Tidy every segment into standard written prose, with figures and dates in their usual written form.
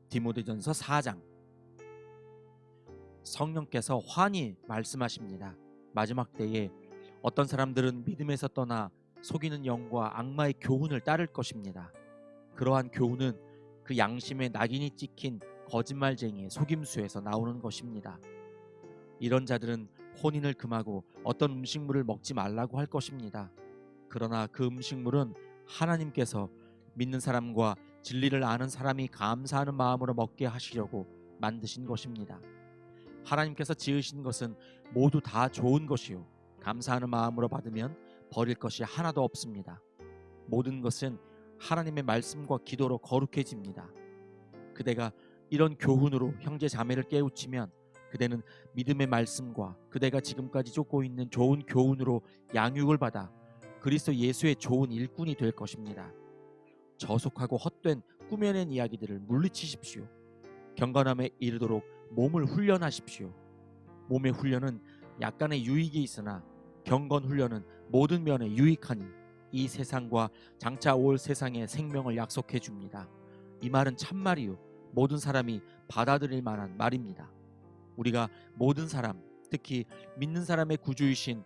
디모데전서 4장. 성령께서 환히 말씀하십니다. 마지막 때에 어떤 사람들은 믿음에서 떠나 속이는 영과 악마의 교훈을 따를 것입니다. 그러한 교훈은 그 양심에 낙인이 찍힌 거짓말쟁이의 속임수에서 나오는 것입니다. 이런 자들은 혼인을 금하고 어떤 음식물을 먹지 말라고 할 것입니다. 그러나 그 음식물은 하나님께서 믿는 사람과 진리를 아는 사람이 감사하는 마음으로 먹게 하시려고 만드신 것입니다. 하나님께서 지으신 것은 모두 다 좋은 것이요, 감사하는 마음으로 받으면 버릴 것이 하나도 없습니다. 모든 것은 하나님의 말씀과 기도로 거룩해집니다. 그대가 이런 교훈으로 형제 자매를 깨우치면 그대는 믿음의 말씀과 그대가 지금까지 쫓고 있는 좋은 교훈으로 양육을 받아 그리스도 예수의 좋은 일꾼이 될 것입니다. 저속하고 헛된 꾸며낸 이야기들을 물리치십시오. 경건함에 이르도록 몸을 훈련하십시오. 몸의 훈련은 약간의 유익이 있으나 경건 훈련은 모든 면에 유익하니 이 세상과 장차 올 세상의 생명을 약속해 줍니다. 이 말은 참말이요, 모든 사람이 받아들일 만한 말입니다. 우리가 모든 사람, 특히 믿는 사람의 구주이신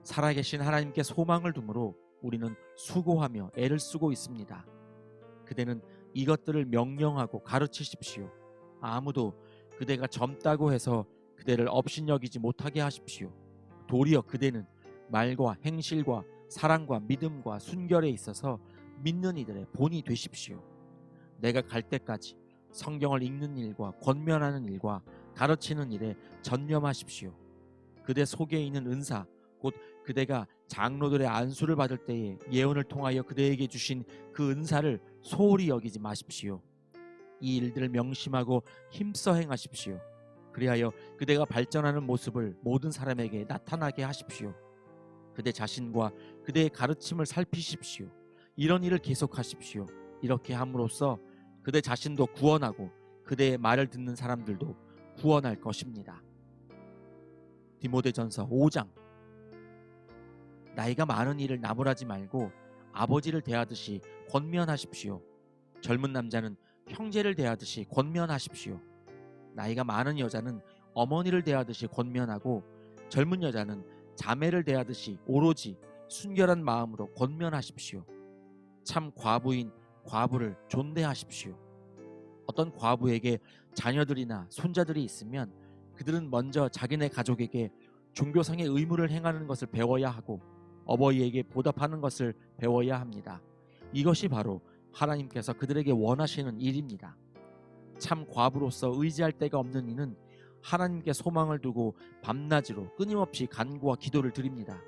살아계신 하나님께 소망을 두므로 우리는 수고하며 애를 쓰고 있습니다. 그대는 이것들을 명령하고 가르치십시오. 아무도 그대가 젊다고 해서 그대를 업신여기지 못하게 하십시오. 도리어 그대는 말과 행실과 사랑과 믿음과 순결에 있어서 믿는 이들의 본이 되십시오. 내가 갈 때까지 성경을 읽는 일과 권면하는 일과 가르치는 일에 전념하십시오. 그대 속에 있는 은사, 곧 그대가 장로들의 안수를 받을 때에 예언을 통하여 그대에게 주신 그 은사를 소홀히 여기지 마십시오. 이 일들을 명심하고 힘써 행하십시오. 그리하여 그대가 발전하는 모습을 모든 사람에게 나타나게 하십시오. 그대 자신과 그대의 가르침을 살피십시오. 이런 일을 계속하십시오. 이렇게 함으로써 그대 자신도 구원하고 그대의 말을 듣는 사람들도 구원할 것입니다. 디모데전서 5장. 나이가 많은 이를 나무라지 말고 아버지를 대하듯이 권면하십시오. 젊은 남자는 형제를 대하듯이 권면하십시오. 나이가 많은 여자는 어머니를 대하듯이 권면하고 젊은 여자는 자매를 대하듯이 오로지 순결한 마음으로 권면하십시오. 참 과부인 과부를 존대하십시오. 어떤 과부에게 자녀들이나 손자들이 있으면 그들은 먼저 자기네 가족에게 종교상의 의무를 행하는 것을 배워야 하고 어버이에게 보답하는 것을 배워야 합니다. 이것이 바로 하나님께서 그들에게 원하시는 일입니다. 참 과부로서 의지할 데가 없는 이는 하나님께 소망을 두고 밤낮으로 끊임없이 간구와 기도를 드립니다.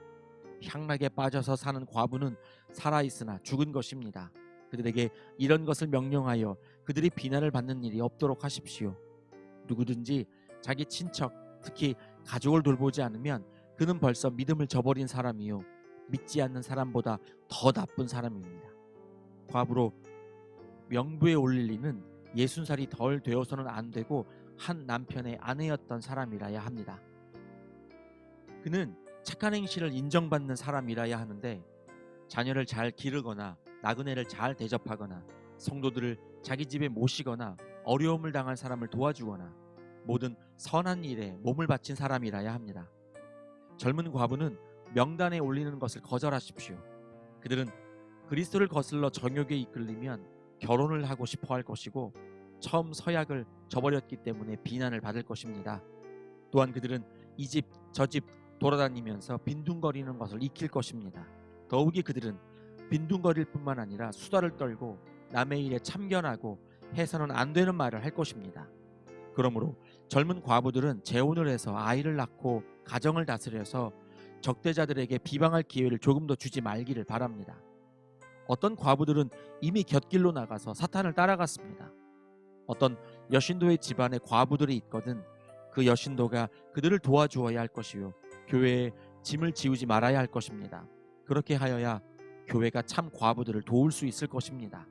향락에 빠져서 사는 과부는 살아있으나 죽은 것입니다. 그들에게 이런 것을 명령하여 그들이 비난을 받는 일이 없도록 하십시오. 누구든지 자기 친척, 특히 가족을 돌보지 않으면 그는 벌써 믿음을 저버린 사람이요, 믿지 않는 사람보다 더 나쁜 사람입니다. 과부로 명부에 올릴 리는 60살이 덜 되어서는 안 되고 한 남편의 아내였던 사람이라야 합니다. 그는 착한 행실을 인정받는 사람이라야 하는데 자녀를 잘 기르거나 나그네를 잘 대접하거나 성도들을 자기 집에 모시거나 어려움을 당한 사람을 도와주거나 모든 선한 일에 몸을 바친 사람이라야 합니다. 젊은 과부는 명단에 올리는 것을 거절하십시오. 그들은 그리스도를 거슬러 정욕에 이끌리면 결혼을 하고 싶어 할 것이고 처음 서약을 저버렸기 때문에 비난을 받을 것입니다. 또한 그들은 이 집 저 집 돌아다니면서 빈둥거리는 것을 익힐 것입니다. 더욱이 그들은 빈둥거릴 뿐만 아니라 수다를 떨고 남의 일에 참견하고 해서는 안 되는 말을 할 것입니다. 그러므로 젊은 과부들은 재혼을 해서 아이를 낳고 가정을 다스려서 적대자들에게 비방할 기회를 조금 더 주지 말기를 바랍니다. 어떤 과부들은 이미 곁길로 나가서 사탄을 따라갔습니다. 어떤 여신도의 집안에 과부들이 있거든 그 여신도가 그들을 도와주어야 할 것이요, 교회에 짐을 지우지 말아야 할 것입니다. 그렇게 하여야 교회가 참 과부들을 도울 수 있을 것입니다.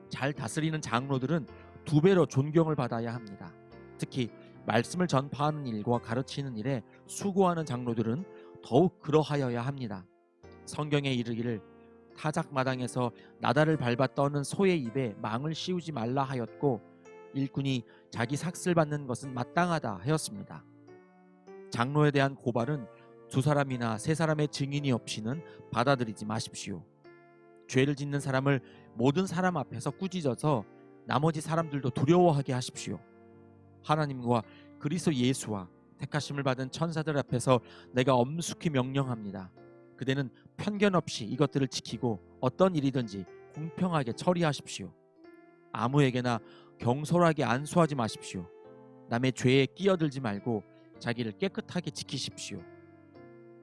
잘 다스리는 장로들은 2배로 존경을 받아야 합니다. 특히 말씀을 전파하는 일과 가르치는 일에 수고하는 장로들은 더욱 그러하여야 합니다. 성경에 이르기를 타작마당에서 나다를 밟아 떠는 소의 입에 망을 씌우지 말라 하였고 일꾼이 자기 삭슬 받는 것은 마땅하다 하였습니다. 장로에 대한 고발은 두 사람이나 세 사람의 증인이 없이는 받아들이지 마십시오. 죄를 짓는 사람을 모든 사람 앞에서 꾸짖어서 나머지 사람들도 두려워하게 하십시오. 하나님과 그리스도 예수와 택하심을 받은 천사들 앞에서 내가 엄숙히 명령합니다. 그대는 편견 없이 이것들을 지키고 어떤 일이든지 공평하게 처리하십시오. 아무에게나 경솔하게 안수하지 마십시오. 남의 죄에 끼어들지 말고 자기를 깨끗하게 지키십시오.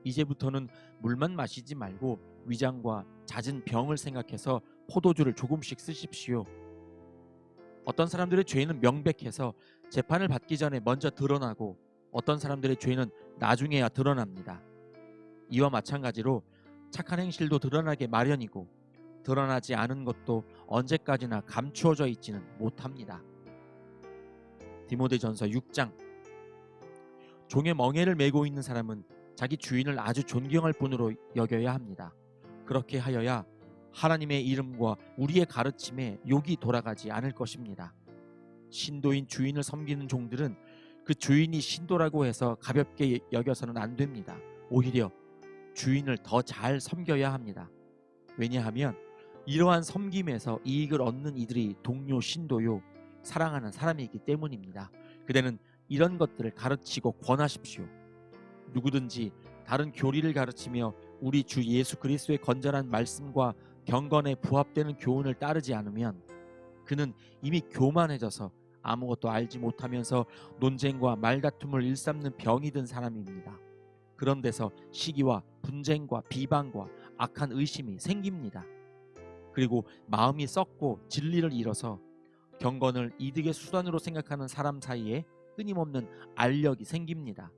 이제부터는 물만 마시지 말고 위장과 잦은 병을 생각해서 포도주를 조금씩 쓰십시오. 어떤 사람들의 죄는 명백해서 재판을 받기 전에 먼저 드러나고 어떤 사람들의 죄는 나중에야 드러납니다. 이와 마찬가지로 착한 행실도 드러나게 마련이고 드러나지 않은 것도 언제까지나 감추어져 있지는 못합니다. 디모데전서 6장. 종의 멍에를 메고 있는 사람은 자기 주인을 아주 존경할 분으로 여겨야 합니다. 그렇게 하여야 하나님의 이름과 우리의 가르침에 욕이 돌아가지 않을 것입니다. 신도인 주인을 섬기는 종들은 그 주인이 신도라고 해서 가볍게 여겨서는 안 됩니다. 오히려 주인을 더 잘 섬겨야 합니다. 왜냐하면 이러한 섬김에서 이익을 얻는 이들이 동료 신도요 사랑하는 사람이기 때문입니다. 그대는 이런 것들을 가르치고 권하십시오. 누구든지 다른 교리를 가르치며 우리 주 예수 그리스도의 건전한 말씀과 경건에 부합되는 교훈을 따르지 않으면 그는 이미 교만해져서 아무것도 알지 못하면서 논쟁과 말다툼을 일삼는 병이 든 사람입니다. 그런 데서 시기와 분쟁과 비방과 악한 의심이 생깁니다. 그리고 마음이 썩고 진리를 잃어서 경건을 이득의 수단으로 생각하는 사람 사이에 끊임없는 알력이 생깁니다.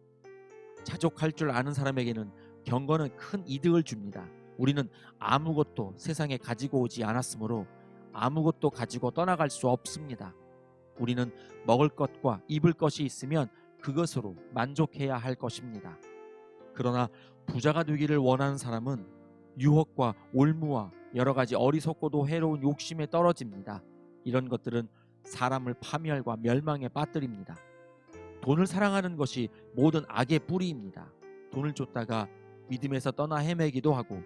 자족할 줄 아는 사람에게는 경건은 큰 이득을 줍니다. 우리는 아무것도 세상에 가지고 오지 않았으므로 아무것도 가지고 떠나갈 수 없습니다. 우리는 먹을 것과 입을 것이 있으면 그것으로 만족해야 할 것입니다. 그러나 부자가 되기를 원하는 사람은 유혹과 올무와 여러 가지 어리석고도 해로운 욕심에 떨어집니다. 이런 것들은 사람을 파멸과 멸망에 빠뜨립니다. 돈을 사랑하는 것이 모든 악의 뿌리입니다. 돈을 쫓다가 믿음에서 떠나 헤매기도 하고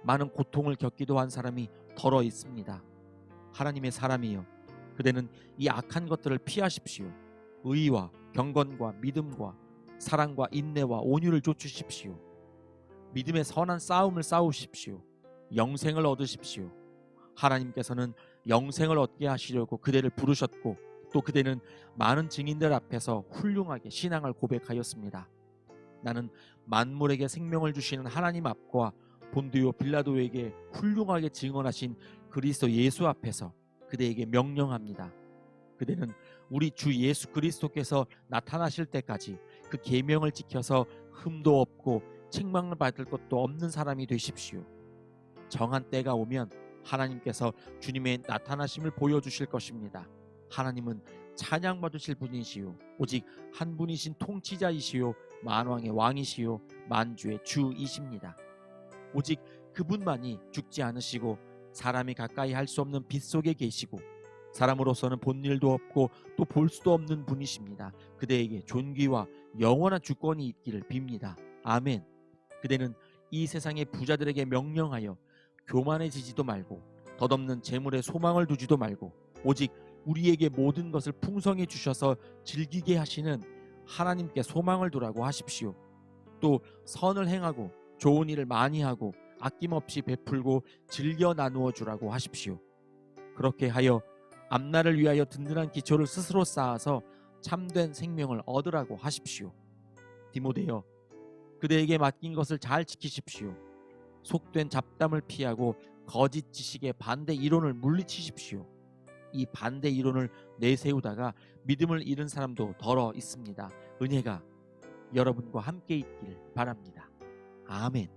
많은 고통을 겪기도 한 사람이 더러 있습니다. 하나님의 사람이여, 그대는 이 악한 것들을 피하십시오. 의와 경건과 믿음과 사랑과 인내와 온유를 좇으십시오. 믿음의 선한 싸움을 싸우십시오. 영생을 얻으십시오. 하나님께서는 영생을 얻게 하시려고 그대를 부르셨고 또 그대는 많은 증인들 앞에서 훌륭하게 신앙을 고백하였습니다. 나는 만물에게 생명을 주시는 하나님 앞과 본디오 빌라도에게 훌륭하게 증언하신 그리스도 예수 앞에서 그대에게 명령합니다. 그대는 우리 주 예수 그리스도께서 나타나실 때까지 그 계명을 지켜서 흠도 없고 책망을 받을 것도 없는 사람이 되십시오. 정한 때가 오면 하나님께서 주님의 나타나심을 보여주실 것입니다. 하나님은 찬양받으실 분이시요 오직 한 분이신 통치자이시요 만왕의 왕이시요 만주의 주이십니다. 오직 그분만이 죽지 않으시고 사람이 가까이 할 수 없는 빛 속에 계시고 사람으로서는 본 일도 없고 또 볼 수도 없는 분이십니다. 그대에게 존귀와 영원한 주권이 있기를 빕니다. 아멘. 그대는 이 세상의 부자들에게 명령하여 교만해지지도 말고 덧없는 재물에 소망을 두지도 말고 오직 우리에게 모든 것을 풍성히 주셔서 즐기게 하시는 하나님께 소망을 두라고 하십시오. 또 선을 행하고 좋은 일을 많이 하고 아낌없이 베풀고 즐겨 나누어 주라고 하십시오. 그렇게 하여 앞날을 위하여 든든한 기초를 스스로 쌓아서 참된 생명을 얻으라고 하십시오. 디모데여, 그대에게 맡긴 것을 잘 지키십시오. 속된 잡담을 피하고 거짓 지식의 반대 이론을 물리치십시오. 이 반대 이론을 내세우다가 믿음을 잃은 사람도 더러 있습니다. 은혜가 여러분과 함께 있기를 바랍니다. 아멘.